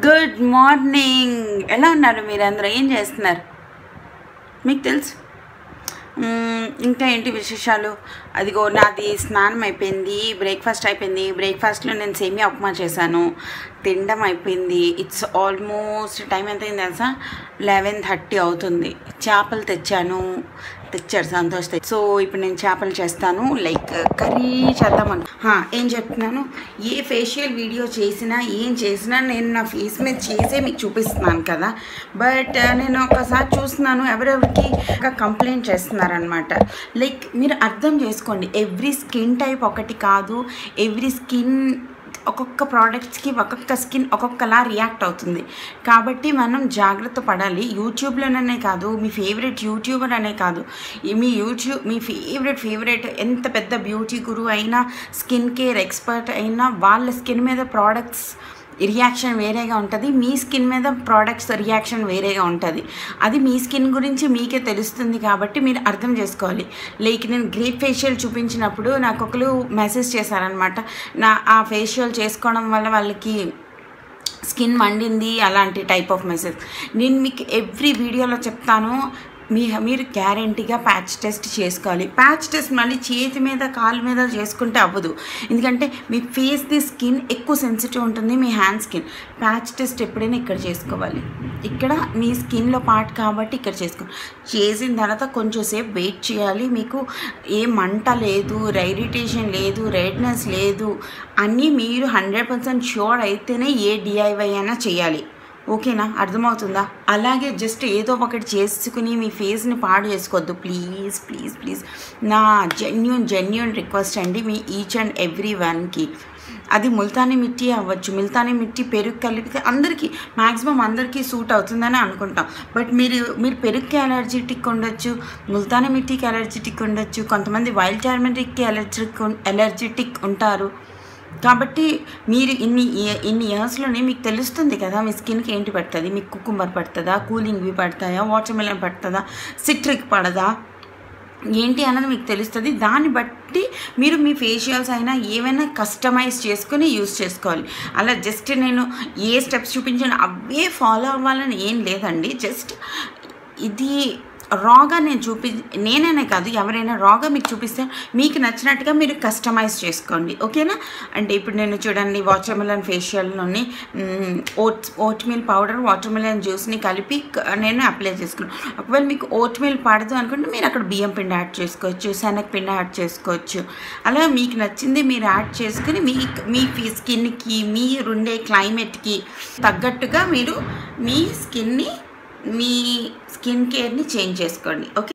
Good morning. ఎలా ఉన్నారు మీరందరూ? ఏం చేస్తున్నారు? మీకు తెలుసు. ఇంకా ఏంటి విశేషాలు? అదిగో నాది స్నానం అయిపోయింది, బ్రేక్ఫాస్ట్ అయిపోయింది. బ్రేక్ఫాస్ట్లో నేను సేమియా ఉప్మా చేశాను, తినడం అయిపోయింది. ఇట్స్ ఆల్మోస్ట్ టైం ఎంత అయింది తెలుసా? 11:30 అవుతుంది. చేపలు తెచ్చారు సంతోష్. సో ఇప్పుడు నేను చేపలు చేస్తాను, లైక్ కర్రీ చేద్దామని. ఏం చెప్తున్నాను, ఏ ఫేషియల్ వీడియో చేసినా ఏం చేసినా నేను నా ఫేస్ మీద చేసే మీకు చూపిస్తున్నాను కదా. బట్ నేను ఒకసారి చూస్తున్నాను ఎవరెవరికి కంప్లైంట్ చేస్తున్నారనమాట. లైక్ మీరు అర్థం చేసుకోండి, ఎవ్రీ స్కిన్ టైప్ ఒకటి కాదు. ఎవ్రీ స్కిన్ ఒక్కొక్క ప్రోడక్ట్స్కి ఒక్కొక్క స్కిన్ ఒక్కొక్కలా రియాక్ట్ అవుతుంది. కాబట్టి మనం జాగ్రత్త పడాలి. యూట్యూబ్లోనే కాదు, మీ ఫేవరెట్ యూట్యూబర్ అనే కాదు, మీ ఫేవరెట్ ఎంత పెద్ద బ్యూటీ గురు అయినా, స్కిన్ కేర్ ఎక్స్పర్ట్ అయినా, వాళ్ళ స్కిన్ మీద ప్రోడక్ట్స్ రియాక్షన్ వేరేగా ఉంటుంది, మీ స్కిన్ మీద ప్రోడక్ట్స్ రియాక్షన్ వేరేగా ఉంటుంది. అది మీ స్కిన్ గురించి మీకే తెలుస్తుంది. కాబట్టి మీరు అర్థం చేసుకోవాలి. లైక్ నేను గ్రేట్ ఫేషియల్ చూపించినప్పుడు నాకు ఒకరు మెసేజ్ చేశారనమాట, ఆ ఫేషియల్ చేసుకోవడం వల్ల వాళ్ళకి స్కిన్ మండింది, అలాంటి టైప్ ఆఫ్ మెసేజ్. నేను మీకు ఎవ్రీ వీడియోలో చెప్తాను, మీరు గ్యారంటీగా ప్యాచ్ టెస్ట్ చేసుకోవాలి. ప్యాచ్ టెస్ట్ మళ్ళీ చేతి మీద కాలు మీద చేసుకుంటే అవ్వదు, ఎందుకంటే మీ ఫేస్ది స్కిన్ ఎక్కువ సెన్సిటివ్ ఉంటుంది, మీ హ్యాండ్ స్కిన్. ప్యాచ్ టెస్ట్ ఎప్పుడైనా ఇక్కడ చేసుకోవాలి, ఇక్కడ మీ స్కిన్లో పార్ట్ కాబట్టి ఇక్కడ చేసుకోవాలి. చేసిన తర్వాత కొంచెం సేపు వెయిట్ చేయాలి. మీకు ఏ మంట లేదు, ఇరిటేషన్ లేదు, రెడ్నెస్ లేదు, అన్నీ మీరు 100% ష్యూర్ అయితేనే ఏ డిఐవై అయినా చేయాలి. ఓకేనా? అర్థమవుతుందా? అలాగే జస్ట్ ఏదో ఒకటి చేసుకుని మీ ఫేస్ని పాడు చేసుకోవద్దు. ప్లీజ్ ప్లీజ్ ప్లీజ్, నా జెన్యూన్ రిక్వెస్ట్ అండి మీ ఈచ్ అండ్ ఎవ్రీ వన్కి. అది ముల్తానీ మిట్టి అవ్వచ్చు, ముల్తానీ మిట్టి పెరుగు కలిపితే అందరికీ, మ్యాక్సిమం అందరికీ సూట్ అవుతుందని అనుకుంటాం. బట్ మీరు పెరుగుకి అలర్జెటిక్ ఉండొచ్చు, ముల్తానీ మిట్టికి అలర్జెటిక్ ఉండొచ్చు, కొంతమంది వైల్డ్ టర్మరిక్కి అలర్జెటిక్ ఉంటారు. కాబట్టి మీరు ఇన్ని ఇయర్స్లోనే మీకు తెలుస్తుంది కదా మీ స్కిన్కి ఏంటి పడుతుంది. మీకు కుకుంబర్ పడుతుందా, కూలింగ్వి పడతాయా, వాటర్ మెలన్ పడుతుందా, సిట్రిక్ పడదా, ఏంటి అన్నది మీకు తెలుస్తుంది. దాన్ని బట్టి మీరు మీ ఫేషియల్స్ అయినా ఏమైనా కస్టమైజ్ చేసుకుని యూస్ చేసుకోవాలి. అలా జస్ట్ నేను ఏ స్టెప్స్ చూపించాను అవే ఫాలో అవ్వాలని ఏం లేదండి. జస్ట్ ఇది రాగా నేనైనా కాదు, ఎవరైనా రాగా మీకు చూపిస్తే మీకు నచ్చినట్టుగా మీరు కస్టమైజ్ చేసుకోండి. ఓకేనా? అంటే ఇప్పుడు నేను చూడండి, వాటర్ మెలన్ ఫేషియల్లోని oat meal powder, water melon జ్యూస్ని కలిపి నేను అప్లై చేసుకున్నాను. ఒకవేళ మీకు ఓట్ మీల్ పడదు అనుకుంటే మీరు అక్కడ బియ్యం పిండి యాడ్ చేసుకోవచ్చు, శనగపిండి యాడ్ చేసుకోవచ్చు. అలా మీకు నచ్చింది మీరు యాడ్ చేసుకుని మీ స్కిన్కి, మీరుండే క్లైమేట్కి తగ్గట్టుగా మీరు మీ స్కిన్ కేర్ని చేంజ్ చేసుకోండి. ఓకే?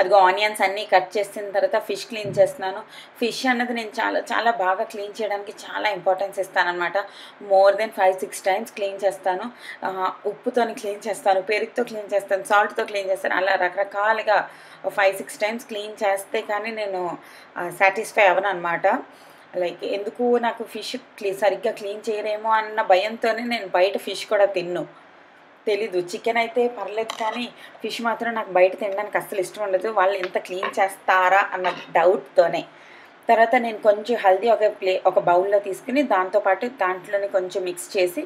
అదిగో ఆనియన్స్ అన్నీ కట్ చేసిన తర్వాత ఫిష్ క్లీన్ చేస్తున్నాను. ఫిష్ అన్నది నేను చాలా చాలా బాగా క్లీన్ చేయడానికి చాలా ఇంపార్టెన్స్ ఇస్తానన్నమాట. మోర్ దెన్ 5-6 టైమ్స్ క్లీన్ చేస్తాను. ఉప్పుతోని క్లీన్ చేస్తాను, పెరుగుతో క్లీన్ చేస్తాను, సాల్ట్తో క్లీన్ చేస్తాను. అలా రకరకాలుగా 5-6 టైమ్స్ క్లీన్ చేస్తే కానీ నేను సాటిస్ఫై అవ్వనన్నమాట. లైక్ ఎందుకు నాకు ఫిష్ సరిగ్గా క్లీన్ చేయరేమో అన్న భయంతోనే నేను బయట ఫిష్ కూడా తెలీదు. చికెన్ అయితే పర్లేదు, కానీ ఫిష్ మాత్రం నాకు బయట తినడానికి అస్సలు ఇష్టం ఉండదు. వాళ్ళు ఎంత క్లీన్ చేస్తారా అన్న డౌట్తోనే. తర్వాత నేను కొంచెం హల్దీ ఒక బౌల్లో తీసుకుని దాంట్లోనే కొంచెం మిక్స్ చేసి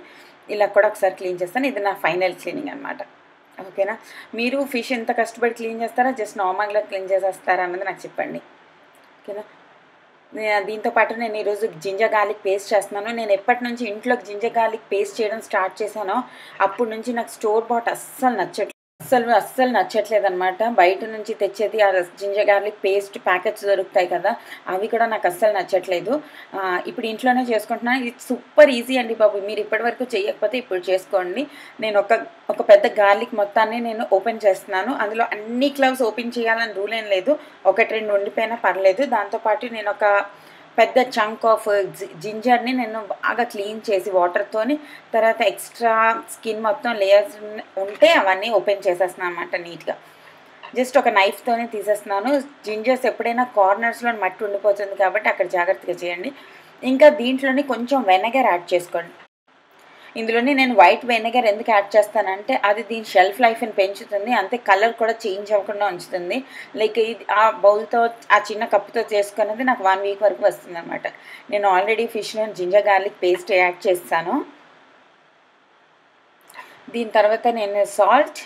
ఇలా కూడా ఒకసారి క్లీన్ చేస్తాను. ఇది నా ఫైనల్ క్లీనింగ్ అనమాట. ఓకేనా? మీరు ఫిష్ ఎంత కష్టపడి క్లీన్ చేస్తారా, జస్ట్ నార్మల్గా క్లీన్ చేసేస్తారా అన్నది నాకు చెప్పండి. ఓకేనా? దీంతో పాటు నేను ఈరోజు జింజర్ గార్లిక్ పేస్ట్ చేస్తున్నాను. నేను ఎప్పటి నుంచి ఇంట్లో జింజర్ గార్లిక్ పేస్ట్ చేయడం స్టార్ట్ చేశానో అప్పటి నుంచి నాకు స్టోర్ బాట్ అస్సలు నచ్చట్లేదు అనమాట. బయట నుంచి తెచ్చేది ఆ జింజర్ గార్లిక్ పేస్ట్ ప్యాకెట్స్ దొరుకుతాయి కదా, అవి కూడా నాకు అస్సలు నచ్చట్లేదు. ఇప్పుడు ఇంట్లోనే చేసుకుంటున్నాను. ఇది సూపర్ ఈజీ అండి బాబు. మీరు ఇప్పటివరకు చేయకపోతే ఇప్పుడు చేసుకోండి. నేను ఒక పెద్ద గార్లిక్ మొత్తాన్ని నేను ఓపెన్ చేస్తున్నాను. అందులో అన్ని క్లవ్స్ ఓపెన్ చేయాలని రూల్ ఏం లేదు, 1-2 ఉండిపోయినా పర్లేదు. దాంతోపాటు నేను ఒక పెద్ద చంక్ ఆఫ్ జింజర్ని నేను బాగా క్లీన్ చేసి వాటర్తోని, తర్వాత ఎక్స్ట్రా స్కిన్ మొత్తం లేయర్స్ ఉంటే అవన్నీ ఓపెన్ చేసేస్తున్నాను అన్నమాట నీట్గా. జస్ట్ ఒక నైఫ్తోనే తీసేస్తున్నాను. జింజర్స్ ఎప్పుడైనా కార్నర్స్లో మట్టి ఉండిపోతుంది కాబట్టి అక్కడ జాగ్రత్తగా చేయండి. ఇంకా దీంట్లోని కొంచెం వెనగర్ యాడ్ చేసుకోండి. ఇందులోని నేను వైట్ వెనిగర్ ఎందుకు యాడ్ చేస్తానంటే అది దీని షెల్ఫ్ లైఫ్ని పెంచుతుంది, అంతే కలర్ కూడా చేంజ్ అవ్వకుండా ఉంచుతుంది. లైక్ ఇది ఆ బౌల్తో ఆ చిన్న కప్పుతో చేసుకున్నది నాకు 1 వీక్ వరకు వస్తుంది అనమాట. నేను ఆల్రెడీ ఫిష్లో జింజర్ గార్లిక్ పేస్ట్ యాడ్ చేస్తాను. దీని తర్వాత నేను సాల్ట్,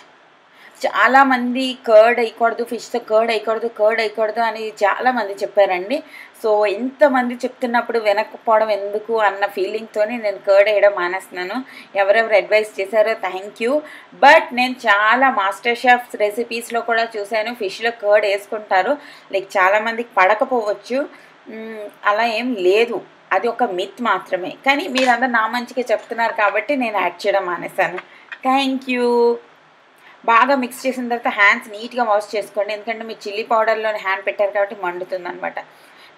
చాలామంది కర్డ్ వేయకూడదు, ఫిష్తో కర్డ్ వేయకూడదు అని చాలామంది చెప్పారండి. సో ఇంతమంది చెప్తున్నప్పుడు వెనక్కపోవడం ఎందుకు అన్న ఫీలింగ్తోనే నేను కర్డ్ వేయడం మానేస్తున్నాను. ఎవరెవరు అడ్వైస్ చేశారో థ్యాంక్ యూ. బట్ నేను చాలా మాస్టర్ షెఫ్ రెసిపీస్లో కూడా చూశాను ఫిష్లో కర్డ్ వేసుకుంటారు. లైక్ చాలామందికి పడకపోవచ్చు, అలా ఏం లేదు, అది ఒక మిత్ మాత్రమే. కానీ మీరందరూ నా మంచిగా చెప్తున్నారు కాబట్టి నేను యాడ్ చేయడం మానేశాను. Thank you. బాగా మిక్స్ చేసిన తర్వాత హ్యాండ్స్ నీట్గా వాష్ చేసుకోండి, ఎందుకంటే మీరు చిల్లీ పౌడర్లోని హ్యాండ్ పెట్టారు కాబట్టి మండుతుంది అనమాట.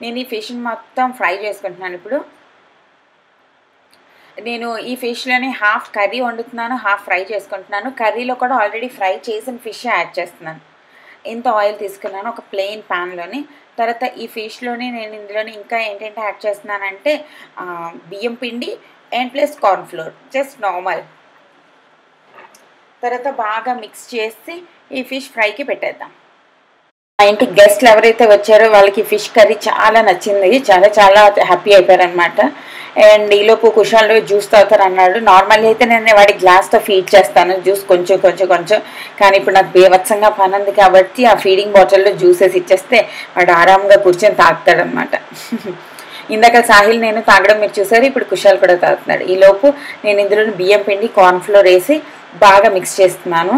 నేను ఈ ఫిష్ని మొత్తం ఫ్రై చేసుకుంటున్నాను. ఇప్పుడు నేను ఈ ఫిష్లోని హాఫ్ కర్రీ వండుతున్నాను, హాఫ్ ఫ్రై చేసుకుంటున్నాను. కర్రీలో కూడా ఆల్రెడీ ఫ్రై చేసిన ఫిష్ యాడ్ చేస్తున్నాను. ఇంత ఆయిల్ తీసుకున్నాను ఒక ప్లెయిన్ ప్యాన్లోని. తర్వాత ఈ ఫిష్లోని నేను ఇందులోని ఇంకా ఏంటంటే యాడ్ చేస్తున్నానంటే బియ్యం పిండి and plus cornflour, just normal. తర్వాత బాగా మిక్స్ చేసి ఈ ఫిష్ ఫ్రైకి పెట్టేద్దాం. మా ఇంటికి గెస్ట్లు ఎవరైతే వచ్చారో వాళ్ళకి ఫిష్ కర్రీ చాలా నచ్చింది, చాలా చాలా హ్యాపీ అయిపోయారనమాట. అండ్ ఈలోపు కుషాల్లో జ్యూస్ తాగుతారు అన్నాడు. నార్మల్గా అయితే నేను వాడి గ్లాస్తో ఫీడ్ చేస్తాను జ్యూస్ కొంచెం, కానీ ఇప్పుడు నాకు బేవత్సంగా పని ఉంది కాబట్టి ఆ ఫీడింగ్ బాటిల్లో జ్యూసెస్ ఇచ్చేస్తే వాడు ఆరాంగా కూర్చొని తాగుతాడనమాట. ఇందాక సాహిల్ నేను తాగడం మీరు చూసారు, ఇప్పుడు కుషాల్ కూడా తాగుతున్నాడు. ఈలోపు నేను ఇందులో బియ్యం పిండి కార్న్ఫ్లోర్ వేసి బాగా మిక్స్ చేస్తున్నాను.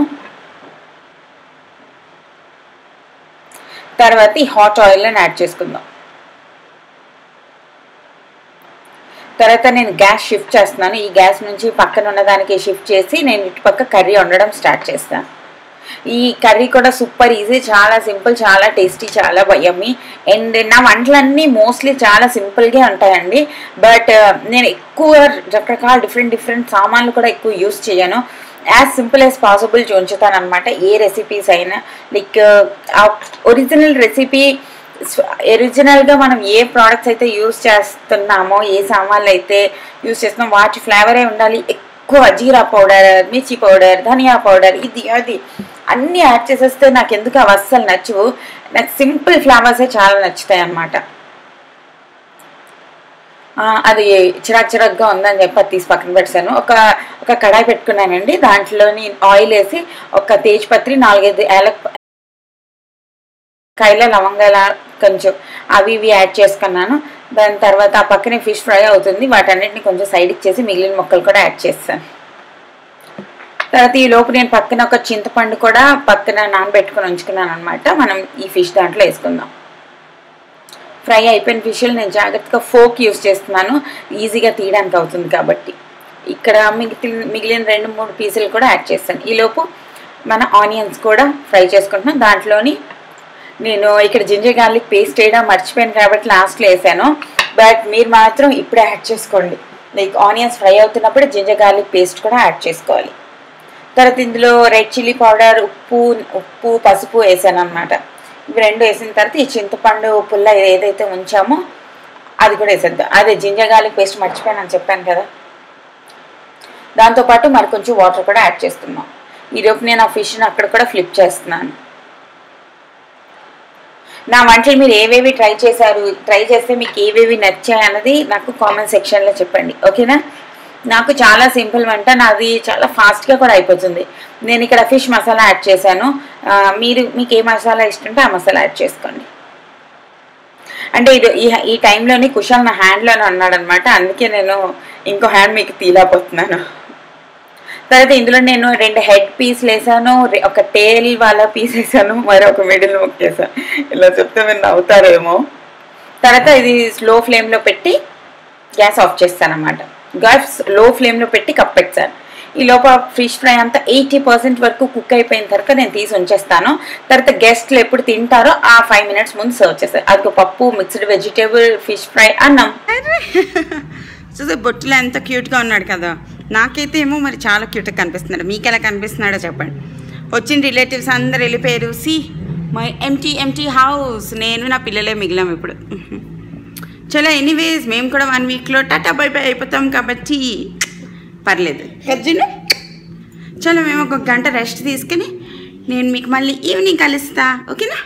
తర్వాత ఈ హాట్ ఆయిల్ని యాడ్ చేసుకుందాం. తర్వాత నేను గ్యాస్ షిఫ్ట్ చేస్తున్నాను. ఈ గ్యాస్ నుంచి పక్కన ఉన్నదానికి షిఫ్ట్ చేసి నేను ఇటుపక్క కర్రీ వండడం స్టార్ట్ చేస్తాను. ఈ కర్రీ కూడా సూపర్ ఈజీ, చాలా సింపుల్, చాలా టేస్టీ, చాలా యమ్మీ. అండ్ నా వంటలన్నీ మోస్ట్లీ చాలా సింపుల్గా ఉంటాయండి. బట్ నేను ఎక్కువ రకరకాల డిఫరెంట్ సామాన్లు కూడా ఎక్కువ యూస్ చేయను. యాజ్ సింపుల్ యాజ్ పాసిబుల్ ఉంచుతాను అనమాట. ఏ రెసిపీస్ అయినా లైక్ ఒరిజినల్ రెసిపీ, ఒరిజినల్గా మనం ఏ ప్రోడక్ట్స్ అయితే యూస్ చేస్తున్నామో, ఏ సామాన్లు అయితే యూస్ చేస్తున్నామో వాటి ఫ్లేవరే ఉండాలి. ఎక్కువ జీరా పౌడర్, మిర్చి పౌడర్, ధనియా పౌడర్, ఇది అది అన్నీ యాడ్ చేసేస్తే నాకు ఎందుకు అవి అస్సలు నచ్చవు. నాకు సింపుల్ ఫ్లేవర్సే చాలా నచ్చుతాయి అన్నమాట. అది చిరాకుగా ఉందని చెప్పి అది తీసి పక్కన పెట్టాను. ఒక కడాయి పెట్టుకున్నానండి. దాంట్లోని ఆయిల్ వేసి ఒక తేజ్పత్రి, 4-5 ఏలక్కాయల లవంగాల కొంచెం అవి ఇవి యాడ్ చేసుకున్నాను. దాని తర్వాత ఆ పక్కనే ఫిష్ ఫ్రై అవుతుంది, వాటన్నిటిని కొంచెం సైడ్ ఇచ్చేసి మిగిలిన ముక్కలు కూడా యాడ్ చేస్తాను. తర్వాత ఈ లోపు నేను పక్కన ఒక చింతపండు కూడా పక్కన నానబెట్టుకుని ఉంచుకున్నాను అనమాట. మనం ఈ ఫిష్ దాంట్లో వేసుకుందాం. ఫ్రై అయిపోయిన ఫిష్లు నేను జాగ్రత్తగా ఫోక్ యూస్ చేస్తున్నాను, ఈజీగా తీయడానికి అవుతుంది కాబట్టి. ఇక్కడ మిగిలిన 2-3 పీసులు కూడా యాడ్ చేస్తాను. ఈలోపు మన ఆనియన్స్ కూడా ఫ్రై చేసుకుంటున్నాం. దాంట్లోని నేను ఇక్కడ జింజర్ గార్లిక్ పేస్ట్ వేయడం మర్చిపోయాను కాబట్టి లాస్ట్లో వేసాను. బట్ మీరు మాత్రం ఇప్పుడే యాడ్ చేసుకోండి. లైక్ ఆనియన్స్ ఫ్రై అవుతున్నప్పుడు జింజర్ గార్లిక్ పేస్ట్ కూడా యాడ్ చేసుకోవాలి. తర్వాత ఇందులో రెడ్ చిల్లీ పౌడర్, ఉప్పు, పసుపు వేసాను అనమాట. ఇవి రెండు వేసిన తర్వాత ఈ చింతపండు పుల్ల ఏదైతే ఉంచామో అది కూడా వేసేద్దాం. అదే జింజర్ గార్లిక్ పేస్ట్ మర్చిపోయాను చెప్పాను కదా. దాంతోపాటు మరి కొంచెం వాటర్ కూడా యాడ్ చేస్తున్నాం. ఈరోజు నేను ఆ ఫిష్ని అక్కడ కూడా ఫ్లిప్ చేస్తున్నాను. నా వంటలు మీరు ఏవేవి ట్రై చేస్తే మీకు ఏవేవి నచ్చాయి అన్నది నాకు కామెంట్ సెక్షన్లో చెప్పండి, ఓకేనా. నాకు చాలా సింపుల్ వంట, నాది చాలా ఫాస్ట్గా కూడా అయిపోతుంది. నేను ఇక్కడ ఫిష్ మసాలా యాడ్ చేశాను. మీకు ఏ మసాలా ఇష్టంటే ఆ మసాలా యాడ్ చేసుకోండి. అంటే ఈ టైంలోని కుషాల్ నా హ్యాండ్లోనే అన్నాడు అనమాట, అందుకే నేను ఇంకో హ్యాండ్ మీకు తీలేకపోతున్నాను. తర్వాత ఇందులో నేను 2 హెడ్ పీస్లు వేసాను, ఒక టేల్ వాళ్ళ పీస్ వేసాను, మరి ఒక మిడిల్ ముక్క వేసాను. ఇలా చెప్తే మీరు నవ్వుతారేమో. తర్వాత ఇది స్లో ఫ్లేమ్లో పెట్టి గ్యాస్ ఆఫ్ చేస్తాను అనమాట. గ్యాస్ లో ఫ్లేమ్లో పెట్టి కప్పెట్టాను. ఈ లోపల ఫిష్ ఫ్రై అంతా 80% వరకు కుక్ అయిపోయిన తర్వాత నేను తీసి ఉంచేస్తాను. తర్వాత గెస్ట్లు ఎప్పుడు తింటారో ఆ 5 మినిట్స్ ముందు సర్వ్ చేస్తాను. అది పప్పు, మిక్స్డ్ వెజిటేబుల్, ఫిష్ ఫ్రై, అన్నం. చూసే బొట్టులో ఎంత క్యూట్గా ఉన్నాడు కదా. నాకైతే ఏమో మరి చాలా క్యూట్గా కనిపిస్తున్నాడు. మీకు ఎలా కనిపిస్తున్నాడో చెప్పండి. వచ్చిన రిలేటివ్స్ అందరు వెళ్ళిపోయారు. My empty house. నేను నా పిల్లలే మిగిలాం ఇప్పుడు. చలో ఎనీవేస్ మేము కూడా 1 వీక్లో టాటా బై బై అయిపోతాం కాబట్టి పర్లేదు కజ్జును. చలో మేము ఒక గంట రెస్ట్ తీసుకుని నేను మీకు మళ్ళీ ఈవినింగ్ కలుస్తా, ఓకేనా.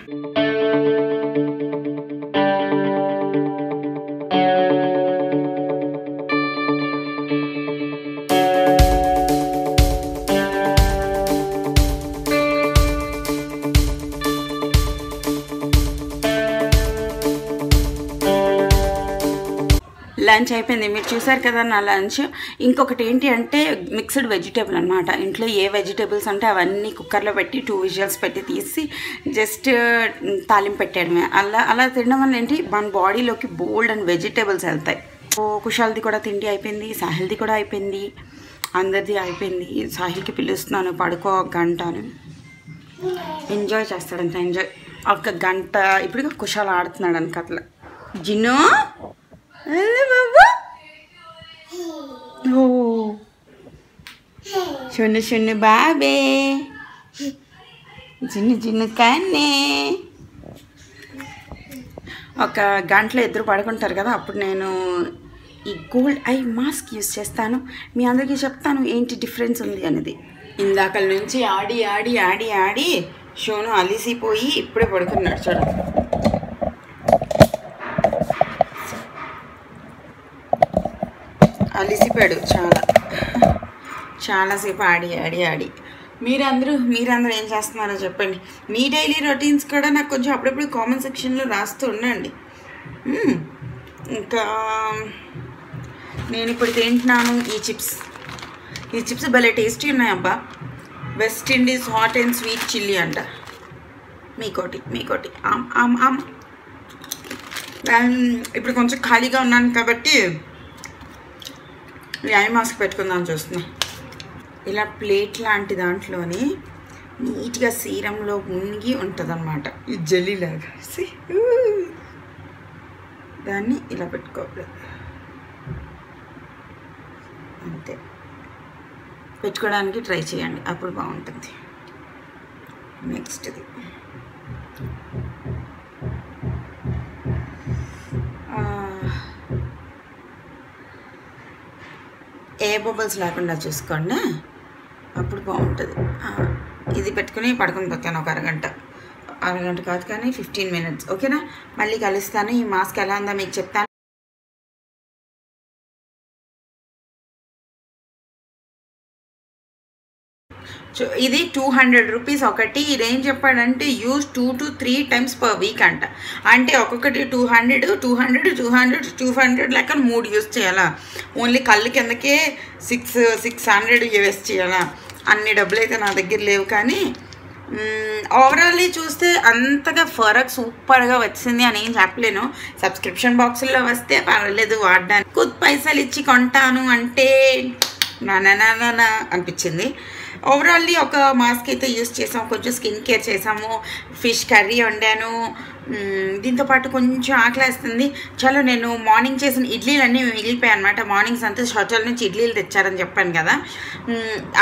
లంచ్ అయిపోయింది, మీరు చూసారు కదా నా లంచ్. ఇంకొకటి ఏంటి అంటే మిక్స్డ్ వెజిటేబుల్ అనమాట. ఇంట్లో ఏ వెజిటేబుల్స్ అంటే అవన్నీ కుక్కర్లో పెట్టి 2 విజిల్స్ పెట్టి తీసి జస్ట్ తాలింపు పెట్టేయడమే. అలా తినడం వల్ల ఏంటి మన బాడీలోకి బోల్డ్ అండ్ వెజిటేబుల్స్ వెళ్తాయి. కుషాల్ది కూడా తిండి అయిపోయింది, సాహిల్ది కూడా అయిపోయింది, అందరిది అయిపోయింది. సాహిల్కి పిలుస్తున్నాను పడుకో 1 గంట అని. ఎంజాయ్ చేస్తాడంట, ఎంజాయ్ 1 గంట. ఇప్పుడు కుషాల్ ఆడుతున్నాడు అని కథలు. జిన్ను బాబు చిన్న బాబే చిన్న కన్నే. 1 గంటలో ఇద్దరు పడుకుంటారు కదా, అప్పుడు నేను ఈ గోల్డ్ ఐ మాస్క్ యూజ్ చేస్తాను. మీ అందరికీ చెప్తాను ఏంటి డిఫరెన్స్ ఉంది అనేది. ఇందాకల నుంచి ఆడి ఆడి ఆడి ఆడి షోను అలిసిపోయి ఇప్పుడే పడుకున్నాడు చూడండి. అలిసిపోయాడు చాలాసేపు ఆడి ఆడి ఆడి. మీరందరూ ఏం చేస్తున్నారో చెప్పండి. మీ డైలీ రొటీన్స్ కూడా నాకు కొంచెం అప్పుడప్పుడు కామెంట్ సెక్షన్లో రాస్తూ ఉండండి. ఇంకా నేను ఇప్పుడు తింటున్నాను ఈ చిప్స్ భలే టేస్టీ ఉన్నాయి అబ్బా. West Indies hot and sweet chilli అంట. మీకోటి ఇప్పుడు కొంచెం ఖాళీగా ఉన్నాను కాబట్టి ఐ మాస్క్ పెట్టుకుందాం చూస్తున్నా. ఇలా ప్లేట్ లాంటి దాంట్లోని నీట్గా సీరంలో మునిగి ఉంటుంది అన్నమాట, ఈ జెల్లీలాగా. దాన్ని ఇలా పెట్టుకోవాలి అంతే. పెట్టుకోవడానికి ట్రై చేయండి, అప్పుడు బాగుంటుంది. నెక్స్ట్ది ఏ బబుల్స్ లేకుండా చూసుకోండి, అప్పుడు బాగుంటుంది. ఇది పెట్టుకుని పడుకొని పోతాను 1 అరగంట కాదు కానీ 15 మినిట్స్, ఓకేనా. మళ్ళీ కలుస్తాను. ఈ మాస్క్ ఎలా ఉందో మీకు చెప్తాను. ఇది 200 రూపీస్ ఒకటి. ఇదేం చెప్పాడంటే use 2 to 3 times per week అంట. అంటే ఒక్కొక్కటి 200 లెక్క 3 యూజ్ చేయాలా. ఓన్లీ కళ్ళు కిందకే 600 వేస్ట్ చేయాలా. అన్ని డబ్బులు అయితే నా దగ్గర లేవు, కానీ ఓవరాల్లీ చూస్తే అంతగా ఫరక్ సూపర్గా వచ్చింది అని ఏం చెప్పలేను. సబ్స్క్రిప్షన్ బాక్సుల్లో వస్తే పర్వాలేదు వాడడానికి. పైసలు ఇచ్చి కొంటాను అంటే నా అనిపించింది. ఓవరాల్లీ ఒక మాస్క్ అయితే యూస్ చేసాము, కొంచెం స్కిన్ కేర్ చేసాము, ఫిష్ కర్రీ వండాను. దీంతోపాటు కొంచెం ఆకలేస్తుంది. చలో నేను మార్నింగ్ చేసిన ఇడ్లీలన్నీ మిగిలిపోయాయి అనమాట. మార్నింగ్స్ అంతా షౌచాల నుంచి ఇడ్లీలు తెచ్చారని చెప్పాను కదా,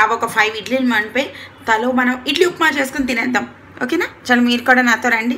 అవి ఒక 5 ఇడ్లీలు మనిపోయి తలో మనం ఇడ్లీ ఉప్మా చేసుకుని తినేద్దాం. ఓకేనా? చలో మీరు కూడా నాతో రండి.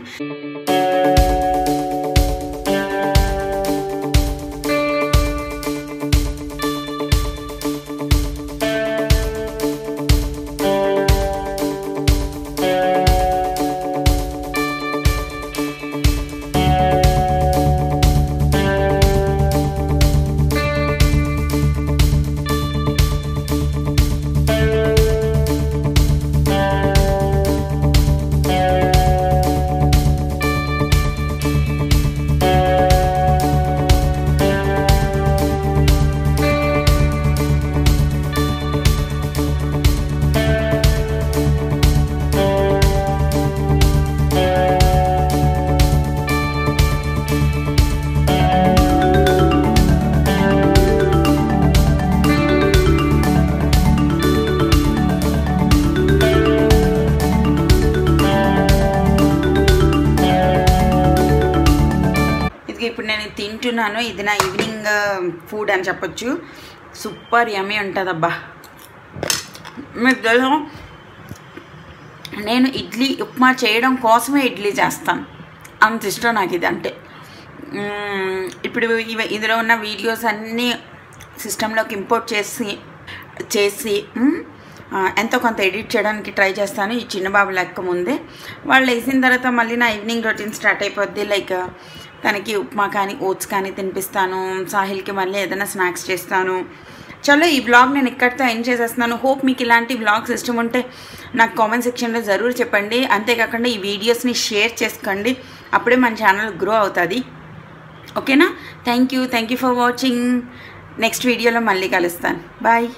ఇప్పుడు నేను తింటున్నాను. ఇది నా ఈవినింగ్ ఫుడ్ అని చెప్పొచ్చు. సూపర్ యమ్మీ ఉంటుందబ్బా. మీకు తెలుసు, నేను ఇడ్లీ ఉప్మా చేయడం కోసమే ఇడ్లీ చేస్తాను, అంత ఇష్టం నాకు ఇది అంటే. ఇప్పుడు ఇందులో ఉన్న వీడియోస్ అన్నీ సిస్టంలోకి ఇంపోర్ట్ చేసి ఎంతో కొంత ఎడిట్ చేయడానికి ట్రై చేస్తాను. ఈ చిన్న బాబు లెక్క ముందే వాళ్ళు వేసిన తర్వాత మళ్ళీ నా ఈవినింగ్ రొటీన్ స్టార్ట్ అయిపోద్ది. లైక్ తనకి ఉప్మా కానీ ఓట్స్ కానీ తినిపిస్తాను, సాహిల్కి మళ్ళీ ఏదైనా స్నాక్స్ చేస్తాను. చలో ఈ వ్లాగ్ నేను ఇక్కడితో ఎండ్ చేసేస్తున్నాను. హోప్ మీకు ఇలాంటి వ్లాగ్స్ ఇష్టం ఉంటే నాకు కామెంట్ సెక్షన్లో జరూర్ చెప్పండి. అంతేకాకుండా ఈ వీడియోస్ని షేర్ చేసుకోండి, అప్పుడే మన ఛానల్ గ్రో అవుతుంది. ఓకేనా? Thank you for watching. Next వీడియోలో మళ్ళీ కలుస్తాను. బాయ్.